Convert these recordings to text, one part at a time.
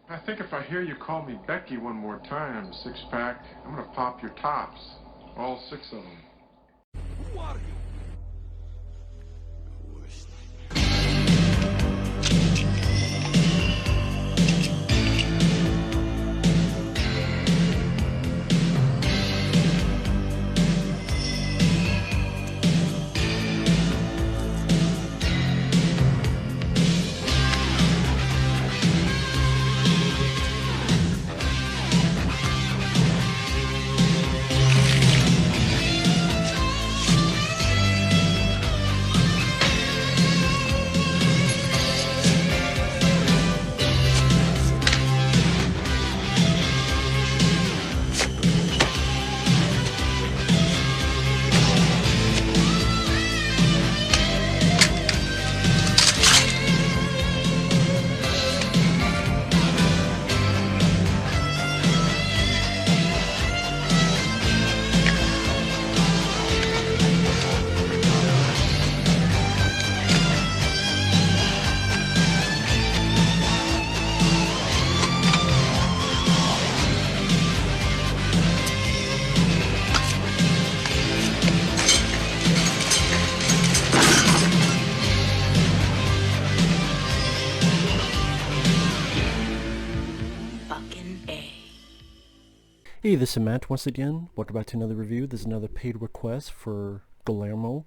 I think if I hear you call me Becky one more time, six-pack, I'm gonna pop your tops. All six of them. Who are you? Hey, this is Matt once again. Welcome back to another review. This is another paid request for Guillermo,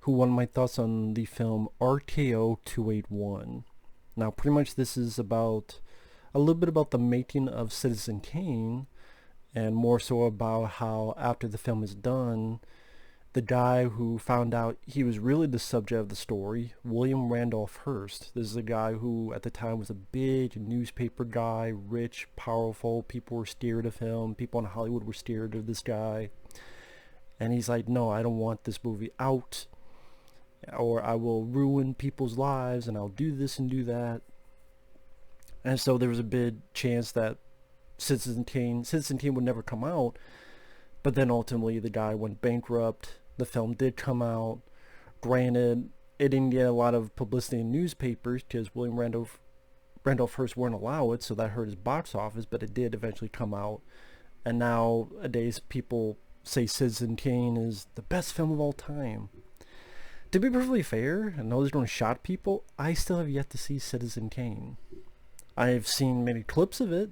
who wanted my thoughts on the film RKO 281. Now, pretty much this is about a little bit about the making of Citizen Kane, and more so about how after the film is done, the guy who found out he was really the subject of the story, William Randolph Hearst. This is a guy who at the time was a big newspaper guy, rich, powerful. People were scared of him. People in Hollywood were scared of this guy. And he's like, no, I don't want this movie out, or I will ruin people's lives, and I'll do this and do that. And so there was a big chance that Citizen Kane would never come out. But then ultimately the guy went bankrupt. The film did come out. Granted, it didn't get a lot of publicity in newspapers because William Randolph Hearst wouldn't allow it, so that hurt his box office, but it did eventually come out. And nowadays people say Citizen Kane is the best film of all time. To be perfectly fair, I know there's going to shock people, I still have yet to see Citizen Kane. I've seen many clips of it,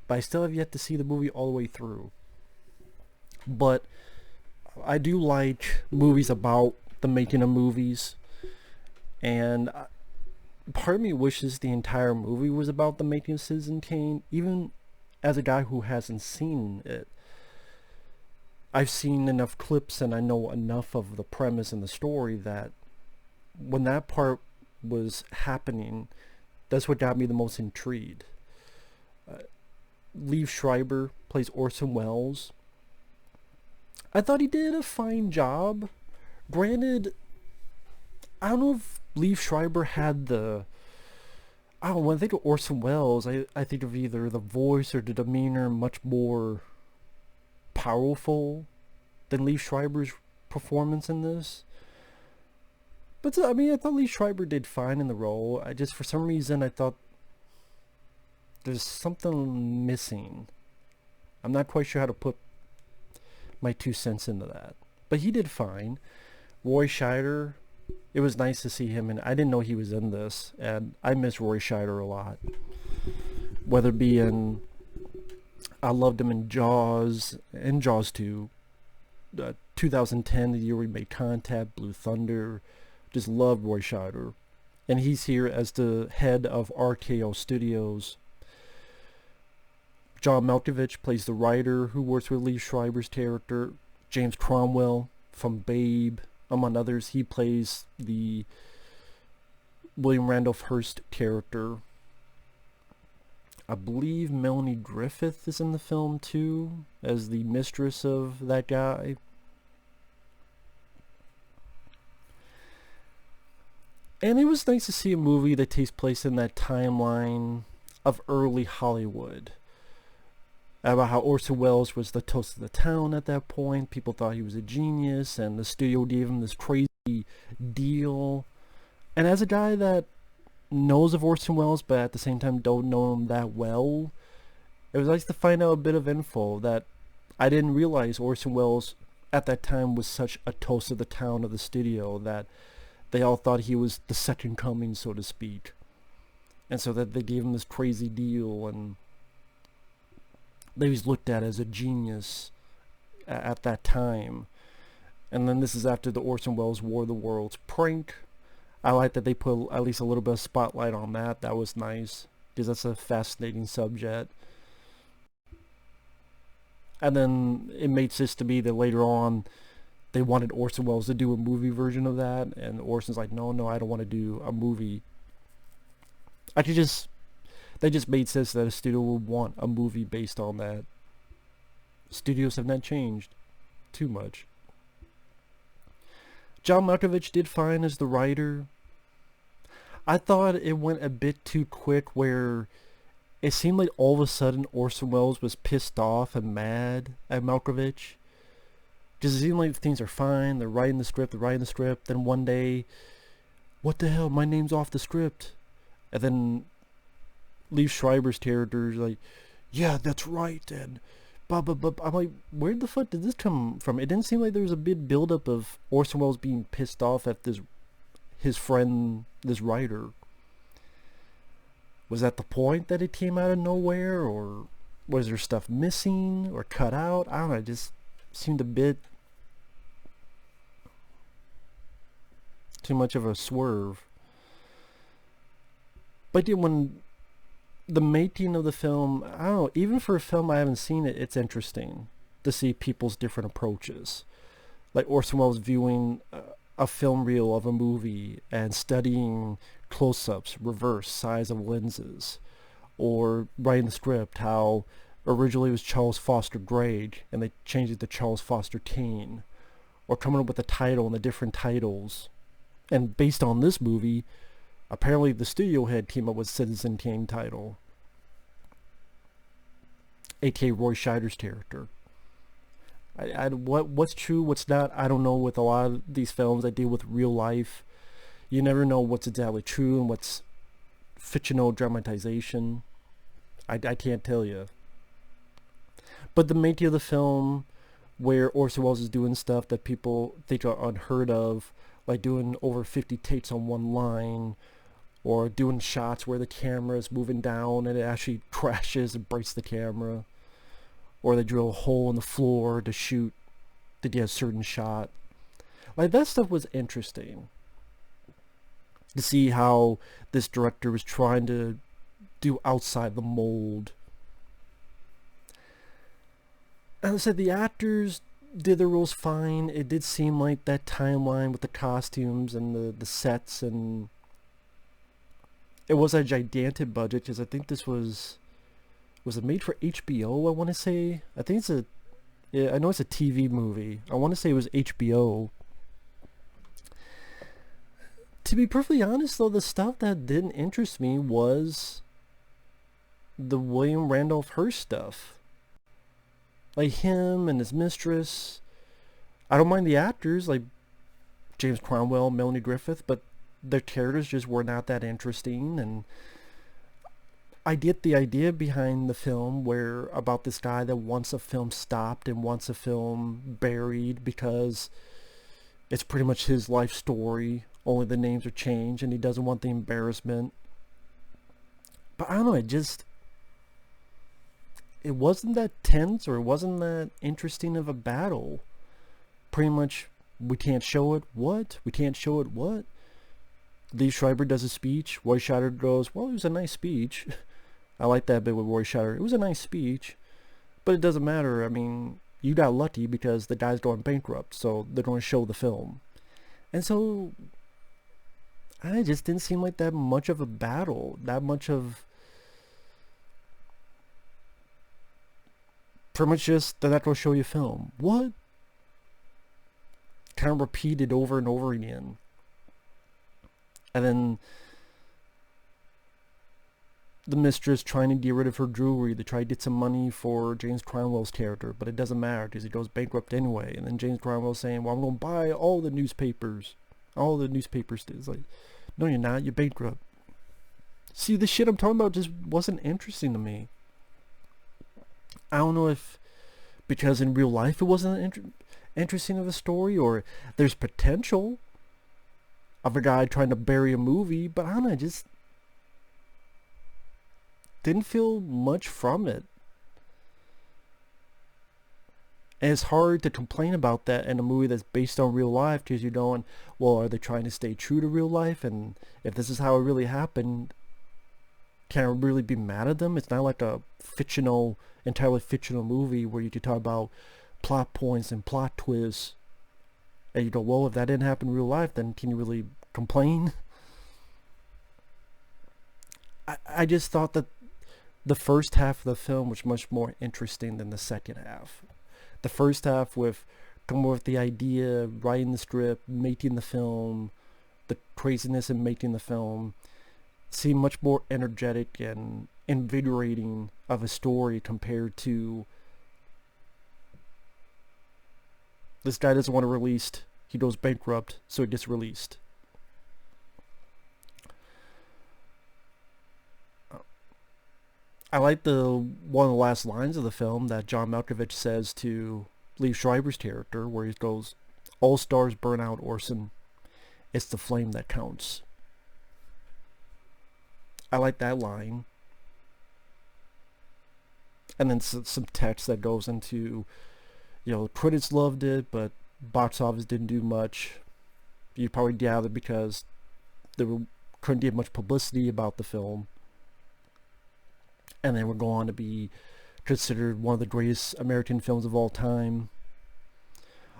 but I still have yet to see the movie all the way through. But I do like movies about the making of movies, and part of me wishes the entire movie was about the making of Citizen Kane, even as a guy who hasn't seen it. I've seen enough clips and I know enough of the premise and the story that when that part was happening, that's what got me the most intrigued. Liev Schreiber plays Orson Welles. I thought he did a fine job. Granted, I don't know if Liev Schreiber had the... I don't know, when I think of Orson Welles, I think of either the voice or the demeanor much more powerful than Liev Schreiber's performance in this. But, I mean, I thought Liev Schreiber did fine in the role. I just, for some reason, I thought there's something missing. I'm not quite sure how to put my 2 cents into that, but he did fine. Roy Scheider, it was nice to see him, and I didn't know he was in this, and I miss Roy Scheider a lot. Whether it be in, I loved him in Jaws, and Jaws 2, 2010, the year we made contact, Blue Thunder. Just loved Roy Scheider, and he's here as the head of RKO Studios. John Malkovich plays the writer who works with Liev Schreiber's character. James Cromwell from Babe, among others, he plays the William Randolph Hearst character. I believe Melanie Griffith is in the film too, as the mistress of that guy. And it was nice to see a movie that takes place in that timeline of early Hollywood. About how Orson Welles was the toast of the town at that point. People thought he was a genius, and the studio gave him this crazy deal. And as a guy that knows of Orson Welles, but at the same time don't know him that well. It was nice to find out a bit of info that I didn't realize Orson Welles at that time was such a toast of the town of the studio that they all thought he was the second coming, so to speak. And so that they gave him this crazy deal, and they was looked at as a genius at that time. And then this is after the Orson Welles War of the Worlds prank. I like that they put at least a little bit of spotlight on that. That was nice, because that's a fascinating subject. And then it made sense to me that later on they wanted Orson Welles to do a movie version of that, and Orson's like, no, I don't want to do a movie. They just made sense that a studio would want a movie based on that. Studios have not changed too much. John Malkovich did fine as the writer. I thought it went a bit too quick, where it seemed like all of a sudden Orson Welles was pissed off and mad at Malkovich. Just it seemed like things are fine, they're writing the script, then one day, what the hell, my name's off the script. And then Liev Schreiber's character is like, yeah, that's right, and blah, blah, blah. I'm like, where the fuck did this come from? It didn't seem like there was a big buildup of Orson Welles being pissed off at his friend, this writer. Was that the point that it came out of nowhere, or was there stuff missing or cut out? I don't know, it just seemed a bit too much of a swerve. But when the making of the film, I don't know, even for a film I haven't seen it, it's interesting to see people's different approaches. Like Orson Welles viewing a film reel of a movie and studying close-ups, reverse, size of lenses, or writing the script, how originally it was Charles Foster Gregg and they changed it to Charles Foster Kane, or coming up with the title and the different titles. And based on this movie, apparently the studio head came up with Citizen Kane title, aka Roy Scheider's character. What's true, what's not, I don't know. With a lot of these films that deal with real life, you never know what's exactly true and what's fictional dramatization. I can't tell you. But the making of the film, where Orson Welles is doing stuff that people think are unheard of, like doing over 50 takes on one line, or doing shots where the camera is moving down and it actually crashes and breaks the camera, or they drill a hole in the floor to shoot to get a certain shot. Like, that stuff was interesting to see how this director was trying to do outside the mold. As I said, the actors did their roles fine. It did seem like that timeline with the costumes and the sets, and it was a gigantic budget, because I think this was it made for HBO, I want to say? I think I know it's a TV movie. I want to say it was HBO. To be perfectly honest, though, the stuff that didn't interest me was the William Randolph Hearst stuff. Like him and his mistress. I don't mind the actors, like James Cromwell, Melanie Griffith, but their characters just were not that interesting. And I get the idea behind the film, where about this guy that wants a film stopped and wants a film buried because it's pretty much his life story, only the names are changed, and he doesn't want the embarrassment. But I don't know, it wasn't that tense, or it wasn't that interesting of a battle. Pretty much, we can't show it, what? We can't show it, what? Liev Schreiber does a speech. Roy Scheider goes, well, it was a nice speech. I like that bit with Roy Scheider. It was a nice speech, but it doesn't matter. I mean, you got lucky because the guy's going bankrupt, so they're going to show the film. And so, it just didn't seem like that much of a battle, that much of... Pretty much just, they're not going to show you film. What? Kind of repeated over and over again. And then the mistress trying to get rid of her jewelry to try to get some money for James Cromwell's character, but it doesn't matter because he goes bankrupt anyway. And then James Cromwell saying, well, I'm going to buy all the newspapers. All the newspapers. It's like, no, you're not. You're bankrupt. See, the shit I'm talking about just wasn't interesting to me. I don't know if because in real life it wasn't interesting of a story, or there's potential of a guy trying to bury a movie, but I don't know, I just didn't feel much from it. And it's hard to complain about that in a movie that's based on real life, because you're going, well, are they trying to stay true to real life? And if this is how it really happened, can I really be mad at them? It's not like a entirely fictional movie where you could talk about plot points and plot twists. And you go, well, if that didn't happen in real life, then can you really complain? I just thought that the first half of the film was much more interesting than the second half. The first half with coming up with the idea, writing the script, making the film, the craziness in making the film, seemed much more energetic and invigorating of a story compared to this guy doesn't want to release, he goes bankrupt, so it gets released. I like one of the last lines of the film that John Malkovich says to Liev Schreiber's character, where he goes, "All stars burn out, Orson. It's the flame that counts." I like that line. And then some text that goes into, critics loved it, but box office didn't do much. You probably gather because couldn't get much publicity about the film. And then we're going to be considered one of the greatest American films of all time.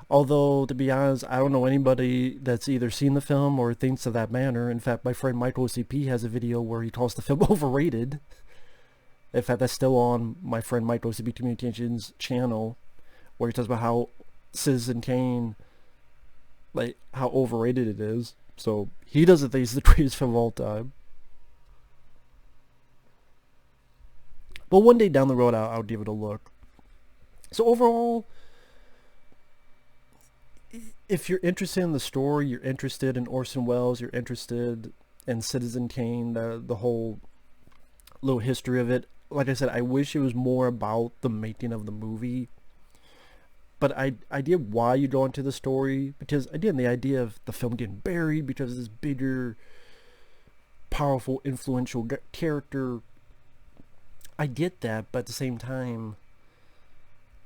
Although, to be honest, I don't know anybody that's either seen the film or thinks of that manner. In fact, my friend Michael OCP has a video where he calls the film overrated. In fact, that's still on my friend Michael OCP Communications channel, where he talks about how Citizen Kane, like, how overrated it is. So, he doesn't think it's the greatest film of all time. But one day down the road, I'll give it a look. So overall, if you're interested in the story, you're interested in Orson Welles, you're interested in Citizen Kane, the whole little history of it. Like I said, I wish it was more about the making of the movie. But I get why you go into the story, because again, the idea of the film getting buried because of this bigger, powerful, influential character, I get that, but at the same time,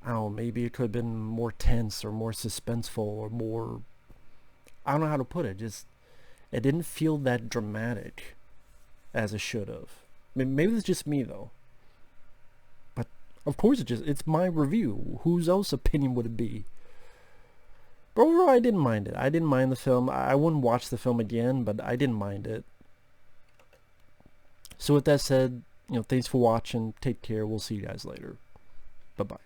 I don't know, maybe it could have been more tense or more suspenseful or more, I don't know how to put it, just, it didn't feel that dramatic as it should have. Maybe it's just me though. But of course it's my review. Whose else opinion would it be? But overall, I didn't mind it. I didn't mind the film. I wouldn't watch the film again, but I didn't mind it. So with that said, thanks for watching. Take care. We'll see you guys later. Bye-bye.